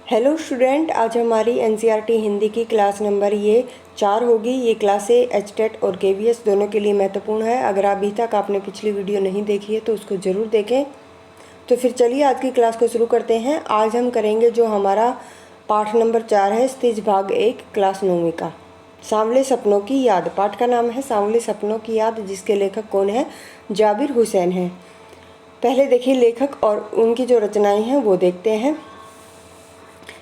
Hello student, आज हमारी NCERT Hindi की क्लास नंबर ये 4 होगी। ये क्लासें एचटेट और केवीएस दोनों के लिए महत्वपूर्ण है। अगर अभी तक आपने पिछली वीडियो नहीं देखी है तो उसको ज़रूर देखें। तो फिर चलिए आज की क्लास को शुरू करते हैं। आज हम करेंगे जो हमारा पाठ नंबर 4 है, स्थिज भाग 1, क्लास 9वीं का, सांवले सपनों की याद। पाठ का नाम है सांवले सपनों की याद, जिसके लेखक कौन है? जाबिर हुसैन हैं। पहले देखिए लेखक और उनकी जो रचनाएँ हैं वो देखते हैं।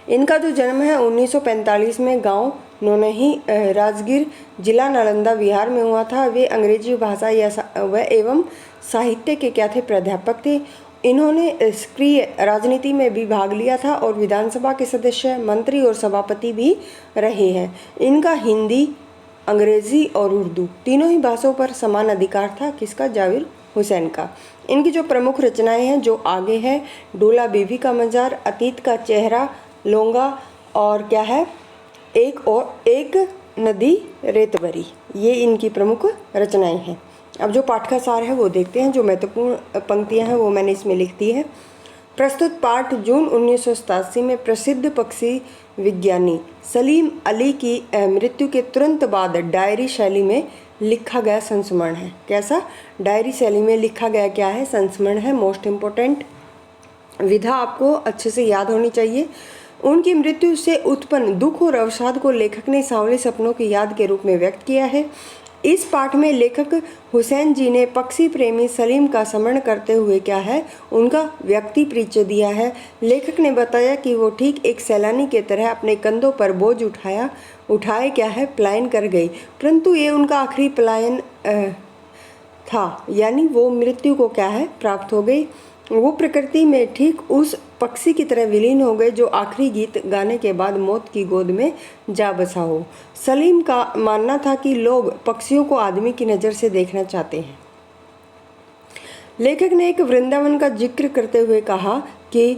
इनका जो जन्म है 1945 में गांव नौनही, राजगीर, जिला नालंदा, बिहार में हुआ था। वे अंग्रेजी भाषा एवं साहित्य के क्या थे? प्राध्यापक थे। इन्होंने सक्रिय राजनीति में भी भाग लिया था और विधानसभा के सदस्य, मंत्री और सभापति भी रहे हैं। इनका हिंदी, अंग्रेजी और उर्दू तीनों ही भाषाओं पर समान अधिकार था। किसका? जाबिर हुसैन का। इनकी जो प्रमुख रचनाएं हैं जो आगे है, डोला बीबी का मजार, अतीत का चेहरा, लोंगा और क्या है, एक नदी रेतवरी, ये इनकी प्रमुख रचनाएं हैं। अब जो पाठ का सार है वो देखते हैं। जो महत्वपूर्ण पंक्तियां हैं वो मैंने इसमें लिख दी है। प्रस्तुत पाठ जून 1987 में प्रसिद्ध पक्षी विज्ञानी सलीम अली की मृत्यु के तुरंत बाद डायरी शैली में लिखा गया संस्मरण है। कैसा? डायरी शैली में लिखा गया क्या है? संस्मरण है। मोस्ट इम्पोर्टेंट विधा आपको अच्छे से याद होनी चाहिए। उनकी मृत्यु से उत्पन्न दुख और अवसाद को लेखक ने सांवले सपनों की याद के रूप में व्यक्त किया है। इस पाठ में लेखक हुसैन जी ने पक्षी प्रेमी सलीम का स्मरण करते हुए क्या है, उनका व्यक्ति परिचय दिया है। लेखक ने बताया कि वो ठीक एक सैलानी के तरह अपने कंधों पर बोझ उठाए क्या है, पलायन कर गई, परंतु ये उनका आखिरी पलायन था, यानी वो मृत्यु को क्या है, प्राप्त हो गई। वो प्रकृति में ठीक उस पक्षी की तरह विलीन हो गए जो आखिरी गीत गाने के बाद मौत की गोद में जा बसा हो। सलीम का मानना था कि लोग पक्षियों को आदमी की नज़र से देखना चाहते हैं। लेखक ने एक वृंदावन का जिक्र करते हुए कहा कि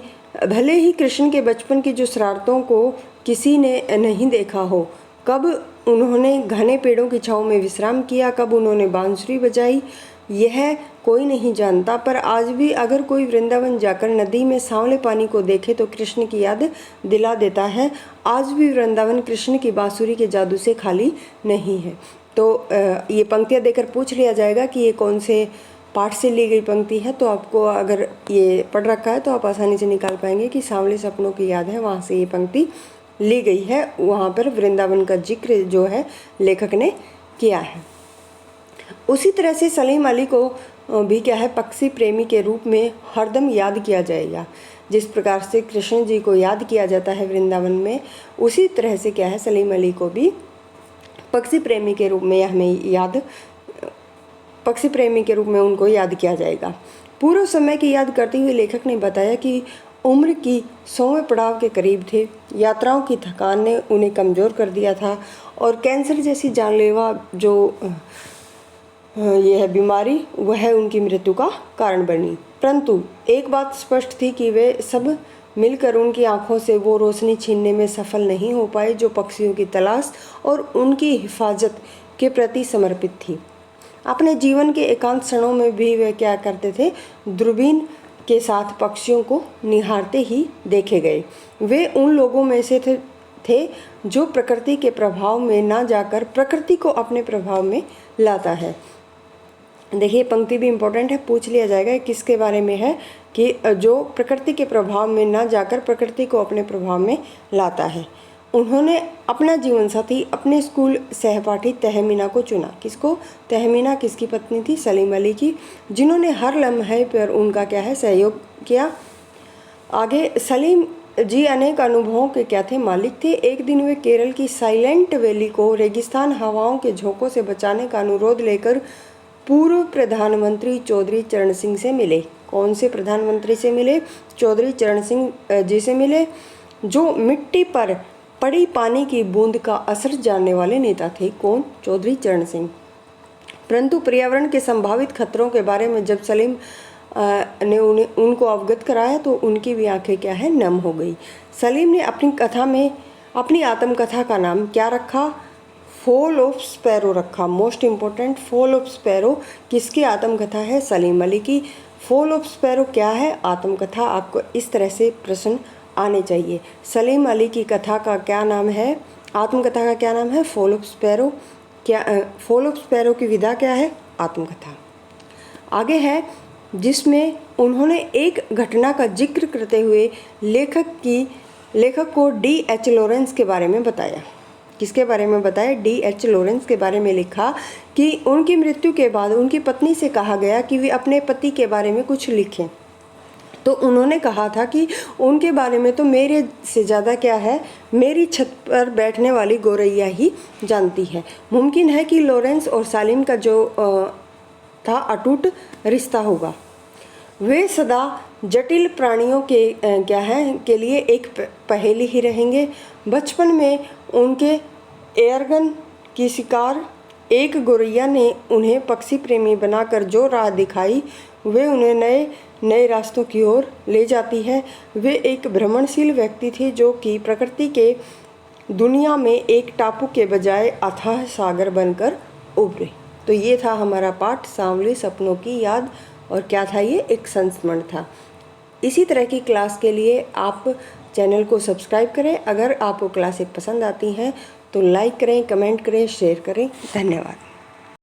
भले ही कृष्ण के बचपन की जो शरारतों को किसी ने नहीं देखा हो, कब उन्होंने घने पेड़ों की छांव में विश्राम किया, कब उन्होंने बांसुरी बजाई, यह कोई नहीं जानता। पर आज भी अगर कोई वृंदावन जाकर नदी में सांवले पानी को देखे तो कृष्ण की याद दिला देता है। आज भी वृंदावन कृष्ण की बांसुरी के जादू से खाली नहीं है। तो ये पंक्तियाँ देकर पूछ लिया जाएगा कि ये कौन से पाठ से ली गई पंक्ति है। तो आपको अगर ये पढ़ रखा है तो आप आसानी से निकाल पाएंगे कि सांवले सपनों की याद है, वहाँ से ये पंक्ति ली गई है। वहाँ पर वृंदावन का जिक्र जो है लेखक ने किया है। उसी तरह से सलीम अली को भी क्या है, पक्षी प्रेमी के रूप में हरदम याद किया जाएगा। जिस प्रकार से कृष्ण जी को याद किया जाता है वृंदावन में, उसी तरह से क्या है, सलीम अली को भी पक्षी प्रेमी के रूप में पक्षी प्रेमी के रूप में उनको याद किया जाएगा। पूर्व समय की याद करते हुए लेखक ने बताया कि उम्र की 100वें पड़ाव के करीब थे। यात्राओं की थकान ने उन्हें कमज़ोर कर दिया था और कैंसर जैसी जानलेवा जो यह है बीमारी, वह उनकी मृत्यु का कारण बनी। परंतु एक बात स्पष्ट थी कि वे सब मिलकर उनकी आंखों से वो रोशनी छीनने में सफल नहीं हो पाए जो पक्षियों की तलाश और उनकी हिफाजत के प्रति समर्पित थी। अपने जीवन के एकांत क्षणों में भी वे क्या करते थे, दूरबीन के साथ पक्षियों को निहारते ही देखे गए। वे उन लोगों में से थे जो प्रकृति के प्रभाव में ना जाकर प्रकृति को अपने प्रभाव में लाता है। देखिए पंक्ति भी इम्पोर्टेंट है, पूछ लिया जाएगा किसके बारे में है, कि जो प्रकृति के प्रभाव में ना जाकर प्रकृति को अपने प्रभाव में लाता है। उन्होंने अपना जीवन साथी, अपने स्कूल सहपाठी तहमीना को चुना। किसको? तहमीना किसकी पत्नी थी? सलीम अली की, जिन्होंने हर लम्हे पर उनका क्या है, सहयोग किया। आगे सलीम जी अनेक अनुभवों के क्या थे, मालिक थे। एक दिन वे केरल की साइलेंट वैली को रेगिस्तान हवाओं के झोंकों से बचाने का अनुरोध लेकर पूर्व प्रधानमंत्री चौधरी चरण सिंह से मिले। कौन से प्रधानमंत्री से मिले? चौधरी चरण सिंह जी से मिले, जो मिट्टी पर पड़ी पानी की बूंद का असर जानने वाले नेता थे। कौन? चौधरी चरण सिंह। परंतु पर्यावरण के संभावित खतरों के बारे में जब सलीम ने उनको अवगत कराया तो उनकी भी आंखें क्या है, नम हो गई। सलीम ने अपनी कथा में अपनी आत्मकथा का नाम क्या रखा? फॉल ऑफ स्पैरो रखा। Most important, fall of sparrow किसकी आत्मकथा है? सलीम अली की। फॉल ऑफ स्पैरो क्या है? आत्मकथा। आपको इस तरह से प्रश्न आने चाहिए। सलीम अली की कथा का क्या नाम है, आत्मकथा का क्या नाम है? Fall of sparrow. क्या फॉल ऑफ स्पैरो की विधा क्या है? आत्मकथा। आगे है जिसमें उन्होंने एक घटना का जिक्र करते हुए लेखक को D.H. लॉरेंस के बारे में बताया। किसके बारे में बताया? D.H. लॉरेंस के बारे में लिखा कि उनकी मृत्यु के बाद उनकी पत्नी से कहा गया कि वे अपने पति के बारे में कुछ लिखें। तो उन्होंने कहा था कि उनके बारे में तो मेरे से ज़्यादा क्या है, मेरी छत पर बैठने वाली गौरैया ही जानती है। मुमकिन है कि लॉरेंस और सालिम का जो था अटूट रिश्ता होगा। वे सदा जटिल प्राणियों के लिए एक पहेली ही रहेंगे। बचपन में उनके एयरगन की शिकार एक गौरैया ने उन्हें पक्षी प्रेमी बनाकर जो राह दिखाई, वे उन्हें नए नए रास्तों की ओर ले जाती है। वे एक भ्रमणशील व्यक्ति थे जो कि प्रकृति के दुनिया में एक टापू के बजाय अथाह सागर बनकर उभरे। तो ये था हमारा पाठ सांवले सपनों की याद। और क्या था ये? एक संस्मरण था। इसी तरह की क्लास के लिए आप चैनल को सब्सक्राइब करें। अगर आपको क्लासें पसंद आती हैं तो लाइक करें, कमेंट करें, शेयर करें। धन्यवाद।